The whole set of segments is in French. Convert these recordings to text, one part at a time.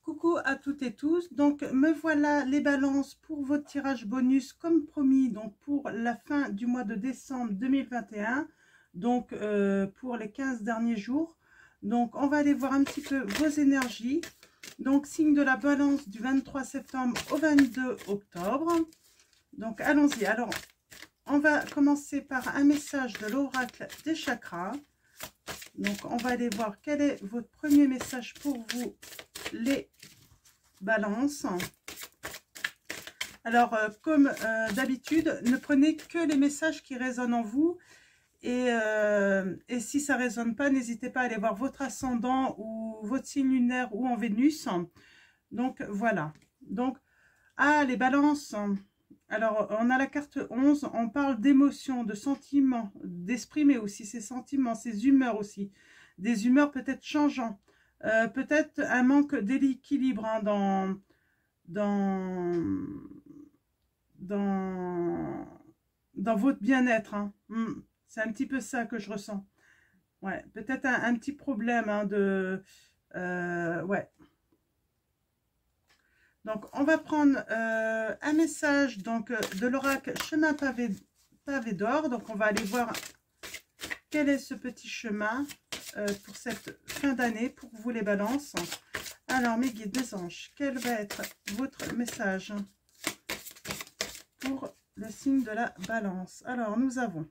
Coucou à toutes et tous, donc me voilà les balances pour votre tirage bonus comme promis, donc pour la fin du mois de décembre 2021, donc pour les 15 derniers jours. Donc on va aller voir un petit peu vos énergies. Donc signe de la balance du 23 septembre au 22 octobre. Donc allons-y. Alors on va commencer par un message de l'oracle des chakras. Donc on va aller voir quel est votre premier message pour vous, les balances. Alors comme d'habitude, ne prenez que les messages qui résonnent en vous, et si ça résonne pas, n'hésitez pas à aller voir votre ascendant ou votre signe lunaire ou en Vénus. Donc voilà. Donc les balances, alors on a la carte 11, on parle d'émotions, de sentiments, d'exprimer aussi ses sentiments, ses humeurs aussi, des humeurs peut-être changeantes. Peut-être un manque d'équilibre hein, dans votre bien-être. Hein. C'est un petit peu ça que je ressens. Ouais, peut-être un petit problème hein, ouais. Donc, on va prendre un message donc, de l'oracle chemin pavé d'or. Donc, on va aller voir quel est ce petit chemin pour cette fin d'année, pour vous les balances. Alors, mes guides, mes anges, quel va être votre message pour le signe de la balance? Alors, nous avons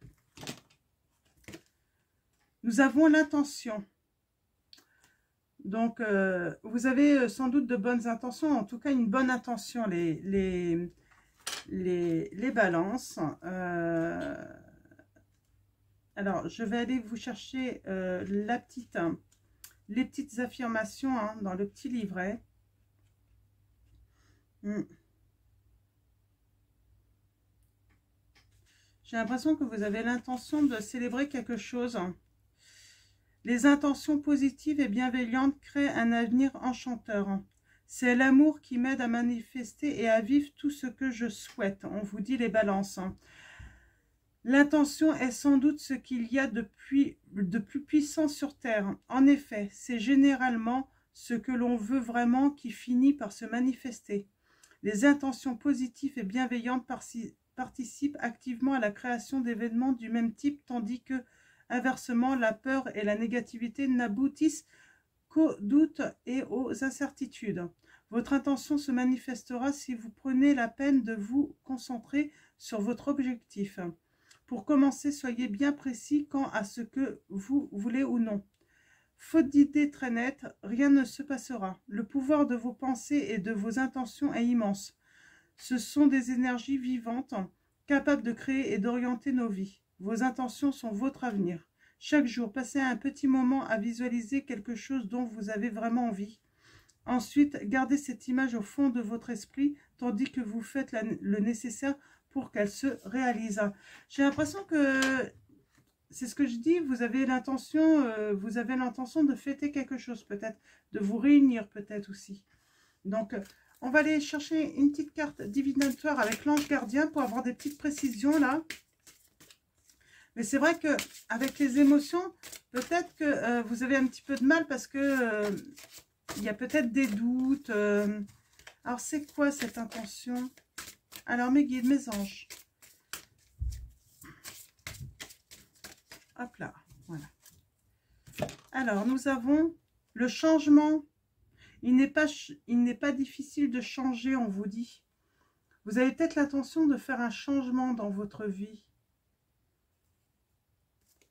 l'intention. Donc, vous avez sans doute de bonnes intentions, en tout cas une bonne intention, les balances. Alors, je vais aller vous chercher les petites affirmations hein, dans le petit livret. J'ai l'impression que vous avez l'intention de célébrer quelque chose. Les intentions positives et bienveillantes créent un avenir enchanteur. C'est l'amour qui m'aide à manifester et à vivre tout ce que je souhaite. On vous dit les balances. L'intention est sans doute ce qu'il y a de plus puissant sur Terre. En effet, c'est généralement ce que l'on veut vraiment qui finit par se manifester. Les intentions positives et bienveillantes participent activement à la création d'événements du même type, tandis que inversement, la peur et la négativité n'aboutissent qu'aux doutes et aux incertitudes. Votre intention se manifestera si vous prenez la peine de vous concentrer sur votre objectif. Pour commencer, soyez bien précis quant à ce que vous voulez ou non. Faute d'idées très nettes, rien ne se passera. Le pouvoir de vos pensées et de vos intentions est immense. Ce sont des énergies vivantes, capables de créer et d'orienter nos vies. Vos intentions sont votre avenir. Chaque jour, passez un petit moment à visualiser quelque chose dont vous avez vraiment envie. Ensuite, gardez cette image au fond de votre esprit, tandis que vous faites le nécessaire pour qu'elle se réalise. J'ai l'impression que, c'est ce que je dis, vous avez l'intention de fêter quelque chose, peut-être, de vous réunir peut-être aussi. Donc, on va aller chercher une petite carte divinatoire avec l'ange gardien pour avoir des petites précisions là. Mais c'est vrai que avec les émotions, peut-être que vous avez un petit peu de mal parce que il y a peut-être des doutes. Alors, c'est quoi cette intention? Alors, mes guides, mes anges. Hop là, voilà. Alors, nous avons le changement. Il n'est pas difficile de changer, on vous dit. Vous avez peut-être l'intention de faire un changement dans votre vie.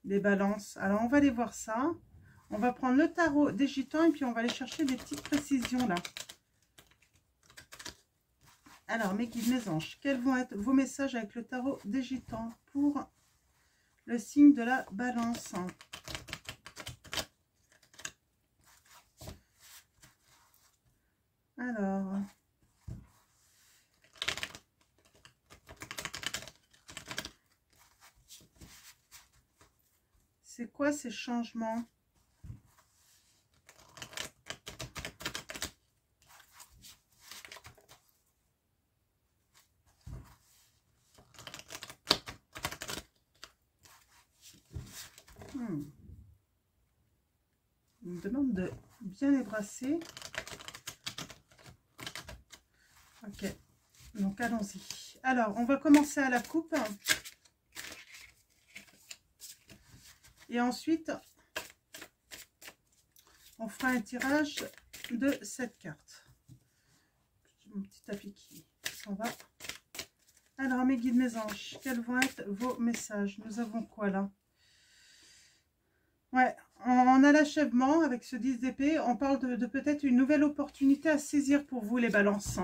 Les balances. Alors, on va aller voir ça. On va prendre le tarot des gitans et puis on va aller chercher des petites précisions là. Alors, mes guides, mes anges, quels vont être vos messages avec le tarot des gitans pour le signe de la balance? Alors, c'est quoi ces changements? On me demande de bien les brasser. Ok, donc allons-y. Alors, on va commencer à la coupe. Et ensuite, on fera un tirage de cette carte. Mon petit tapis qui s'en va. Alors, mes guides, mes anges, quels vont être vos messages? Nous avons quoi là? Ouais, on a l'achèvement avec ce 10 d'épée. On parle de peut-être une nouvelle opportunité à saisir pour vous, les balances.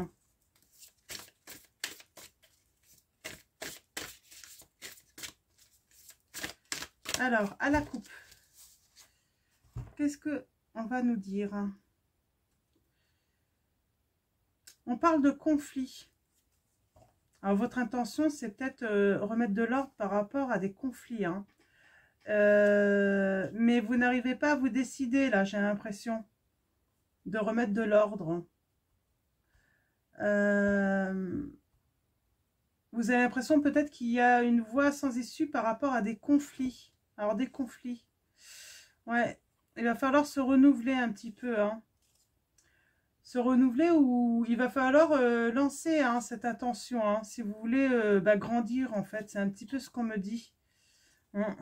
Alors, à la coupe, qu'est-ce que on va nous dire? On parle de conflit. Alors, votre intention, c'est peut-être remettre de l'ordre par rapport à des conflits. Hein. Mais vous n'arrivez pas à vous décider, là, j'ai l'impression, de remettre de l'ordre. Vous avez l'impression peut-être qu'il y a une voie sans issue par rapport à des conflits. Alors, des conflits. Ouais, il va falloir se renouveler un petit peu, hein. Se renouveler ou il va falloir lancer hein, cette intention, hein, si vous voulez grandir en fait, c'est un petit peu ce qu'on me dit. Hein.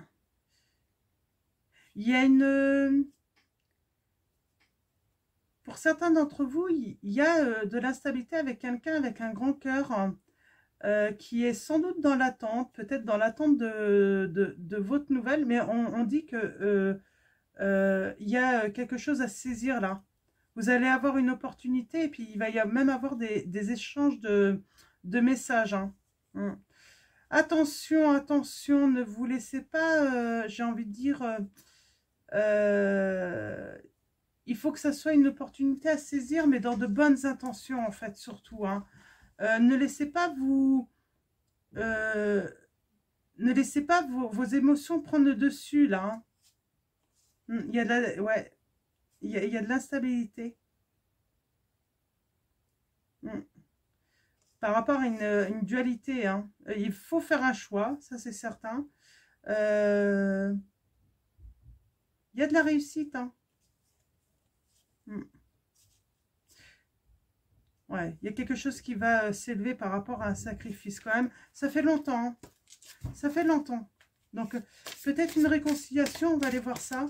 Il y a une... Pour certains d'entre vous, il y a de l'instabilité avec quelqu'un avec un grand cœur hein, qui est sans doute dans l'attente, peut-être dans l'attente de votre nouvelle, mais on dit que il y a quelque chose à saisir là. Vous allez avoir une opportunité et puis il va y même avoir des échanges de messages. Hein. Attention, attention, ne vous laissez pas, j'ai envie de dire, il faut que ça soit une opportunité à saisir, mais dans de bonnes intentions en fait, surtout. Hein. Ne laissez pas ne laissez pas vos émotions prendre le dessus là. Hein. Il y a de la, ouais. Il y a de l'instabilité. Par rapport à une dualité. Hein. Il faut faire un choix, ça c'est certain. Il y a de la réussite. Hein. Ouais, il y a quelque chose qui va s'élever par rapport à un sacrifice quand même. Ça fait longtemps. Hein. Ça fait longtemps. Donc peut-être une réconciliation, on va aller voir ça.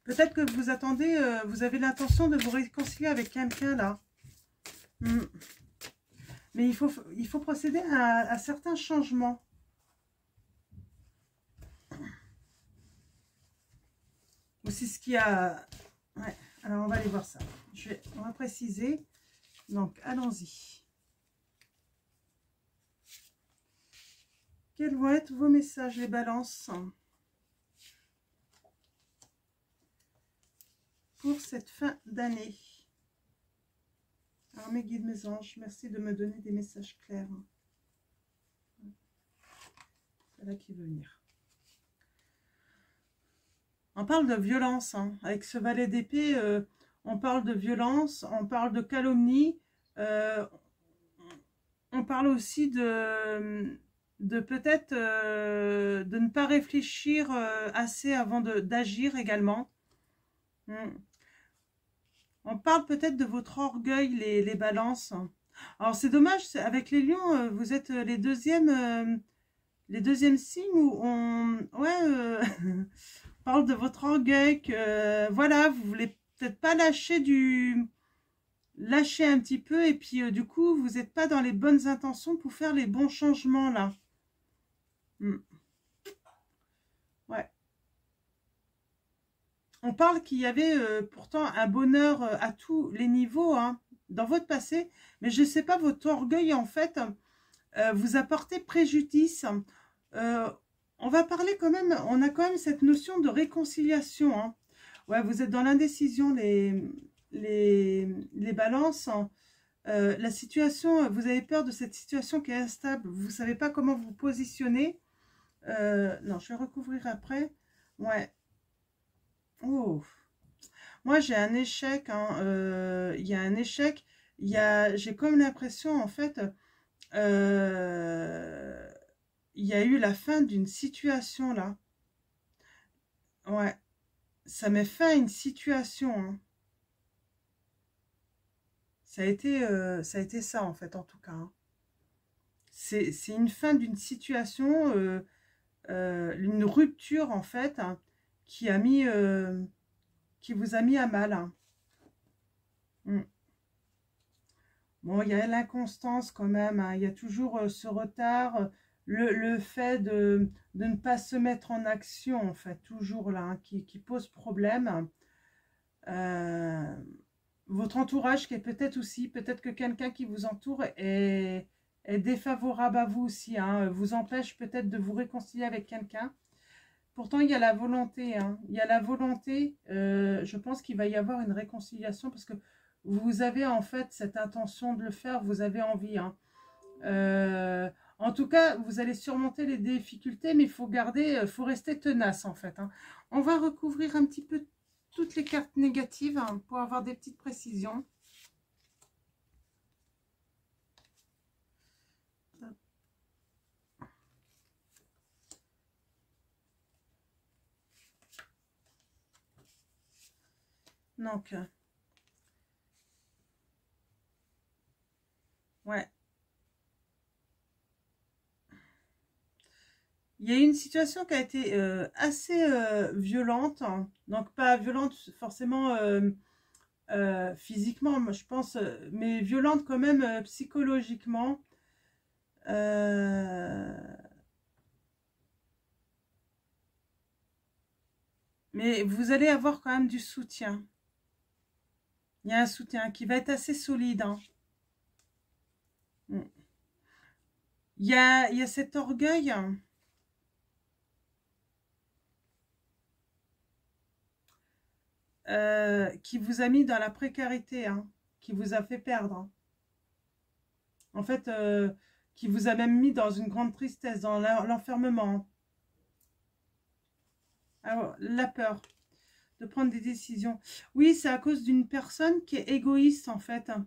Peut-être que vous attendez, vous avez l'intention de vous réconcilier avec quelqu'un là. Mais il faut procéder à certains changements. Aussi ce qu'il y a... Ouais, alors on va aller voir ça. On va préciser. Donc, allons-y. Quels vont être vos messages, les balances, pour cette fin d'année? Alors, mes guides, mes anges, merci de me donner des messages clairs. C'est là qui veut venir. On parle de violence, hein. Avec ce valet d'épée, on parle de violence, on parle de calomnie, on parle aussi de peut-être de ne pas réfléchir assez avant d'agir également. On parle peut-être de votre orgueil, les balances. Alors c'est dommage, avec les lions, vous êtes les deuxièmes signes où on... Ouais, on parle de votre orgueil, que voilà, vous voulez peut-être pas lâcher un petit peu et puis du coup, vous n'êtes pas dans les bonnes intentions pour faire les bons changements là. Ouais. On parle qu'il y avait pourtant un bonheur à tous les niveaux hein, dans votre passé, mais je ne sais pas, votre orgueil en fait vous a porté préjudice. On va parler quand même, on a quand même cette notion de réconciliation. Hein. Ouais, vous êtes dans l'indécision, les balances. Hein. La situation, vous avez peur de cette situation qui est instable. Vous ne savez pas comment vous positionner. Non, je vais recouvrir après. Ouais. Oh. Moi, j'ai un échec. Hein. Il y a un échec. J'ai comme l'impression, en fait, il y a eu la fin d'une situation, là. Ouais. Ça met fin à une situation. Hein. ça a été ça, en fait, en tout cas. Hein. C'est une fin d'une situation, une rupture, en fait, hein, qui a mis, qui vous a mis à mal. Hein. Mm. Bon, il y a l'inconstance quand même, hein. Il y a toujours ce retard, le fait de ne pas se mettre en action, en fait, toujours là, hein, qui pose problème. Euh, Votre entourage qui est peut-être aussi, peut-être que quelqu'un qui vous entoure est défavorable à vous aussi, hein, vous empêche peut-être de vous réconcilier avec quelqu'un. Pourtant, il y a la volonté, hein, il y a la volonté, je pense qu'il va y avoir une réconciliation parce que vous avez en fait cette intention de le faire, vous avez envie. Hein. En tout cas, vous allez surmonter les difficultés, mais il faut garder, faut rester tenace en fait. Hein. On va recouvrir un petit peu toutes les cartes négatives hein, pour avoir des petites précisions. Donc, ouais. Il y a eu une situation qui a été assez violente, hein. Donc pas violente forcément physiquement, moi, je pense, mais violente quand même psychologiquement. Euh, mais vous allez avoir quand même du soutien. Il y a un soutien qui va être assez solide. Hein. Mm. Il y a cet orgueil. Hein, qui vous a mis dans la précarité, hein, qui vous a fait perdre. Hein. En fait, qui vous a même mis dans une grande tristesse, dans l'enfermement. Alors, la peur de prendre des décisions. Oui, c'est à cause d'une personne qui est égoïste, en fait, hein,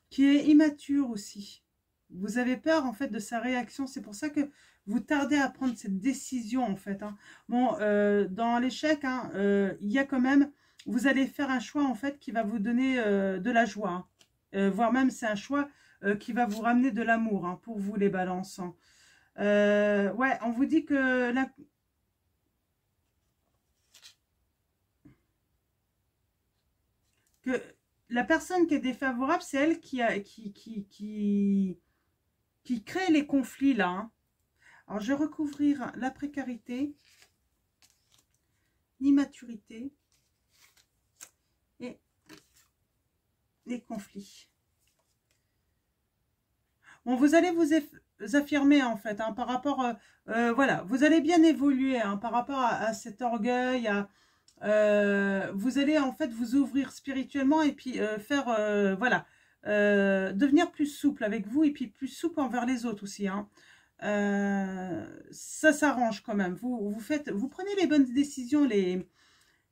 qui est immature aussi. Vous avez peur, en fait, de sa réaction. C'est pour ça que vous tardez à prendre cette décision, en fait. Hein. Bon, dans l'échec, hein, il y a quand même... Vous allez faire un choix, en fait, qui va vous donner de la joie. Hein. Voire même, c'est un choix qui va vous ramener de l'amour, hein, pour vous, les balances. Hein. Ouais, on vous dit que... que la personne qui est défavorable, c'est elle qui crée les conflits, là. Hein. Alors, je vais recouvrir la précarité, l'immaturité et les conflits. Bon, vous allez vous affirmer, en fait, hein, par rapport... voilà, vous allez bien évoluer hein, par rapport à cet orgueil, vous allez, en fait, vous ouvrir spirituellement et puis faire... voilà, devenir plus souple avec vous et puis plus souple envers les autres aussi, hein. Ça s'arrange quand même. Vous prenez les bonnes décisions, les,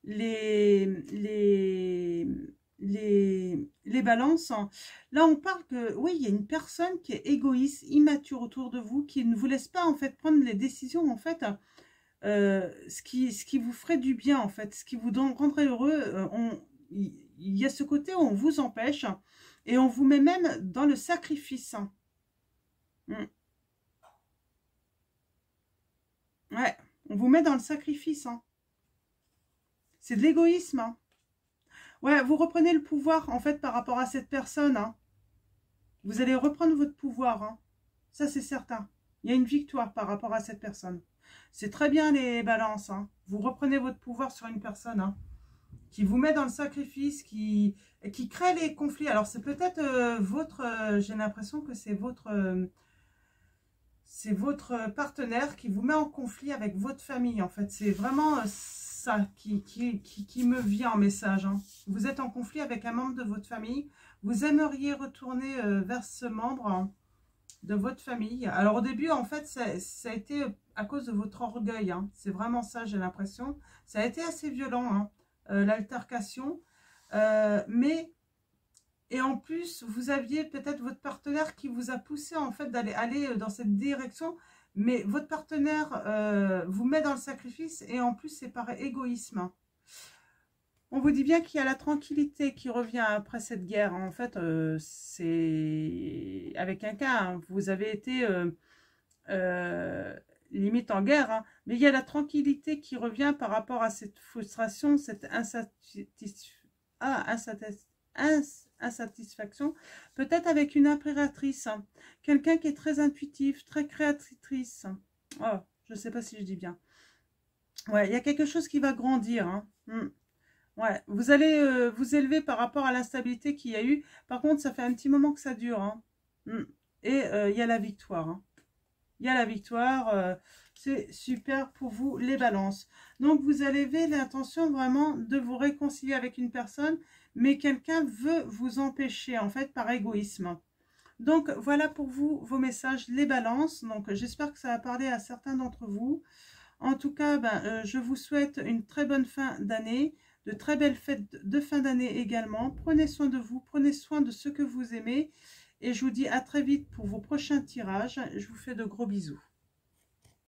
les, les balances. Là, on parle que, oui, il y a une personne qui est égoïste, immature autour de vous, qui ne vous laisse pas, en fait, prendre les décisions, en fait, ce qui vous ferait du bien, en fait, ce qui vous rendrait heureux. Il y a ce côté où on vous empêche et on vous met même dans le sacrifice. Mm. Ouais, on vous met dans le sacrifice. Hein. C'est de l'égoïsme. Hein. Ouais, vous reprenez le pouvoir, en fait, par rapport à cette personne. Hein. Vous allez reprendre votre pouvoir. Hein. Ça, c'est certain. Il y a une victoire par rapport à cette personne. C'est très bien, les balances. Hein. Vous reprenez votre pouvoir sur une personne hein, qui vous met dans le sacrifice, qui crée les conflits. Alors, c'est peut-être votre... J'ai l'impression que c'est votre partenaire qui vous met en conflit avec votre famille. En fait, c'est vraiment... ça qui me vient en message. Hein. Vous êtes en conflit avec un membre de votre famille. Vous aimeriez retourner vers ce membre hein, de votre famille. Alors au début, en fait, ça a été à cause de votre orgueil. Hein. C'est vraiment ça, j'ai l'impression. Ça a été assez violent, hein, l'altercation. Mais, et en plus, vous aviez peut-être votre partenaire qui vous a poussé en fait aller dans cette direction. Mais votre partenaire vous met dans le sacrifice et en plus c'est par égoïsme. On vous dit bien qu'il y a la tranquillité qui revient après cette guerre. En fait, c'est avec un cas. Hein. Vous avez été limite en guerre. Hein. Mais il y a la tranquillité qui revient par rapport à cette frustration, cette insatisfaction. Peut-être avec une impératrice. Hein. Quelqu'un qui est très intuitif, très créatrice. Oh, je ne sais pas si je dis bien. Ouais, il y a quelque chose qui va grandir. Hein. Ouais, vous allez vous élever par rapport à l'instabilité qu'il y a eu. Par contre, ça fait un petit moment que ça dure. Hein. Et il y a la victoire. Hein. Il y a la victoire. C'est super pour vous, les balances. Donc, vous avez l'intention vraiment de vous réconcilier avec une personne, mais quelqu'un veut vous empêcher, en fait, par égoïsme. Donc, voilà pour vous, vos messages, les balances. Donc, j'espère que ça va parler à certains d'entre vous. En tout cas, je vous souhaite une très bonne fin d'année, de très belles fêtes de fin d'année également. Prenez soin de vous, prenez soin de ceux que vous aimez. Et je vous dis à très vite pour vos prochains tirages. Je vous fais de gros bisous.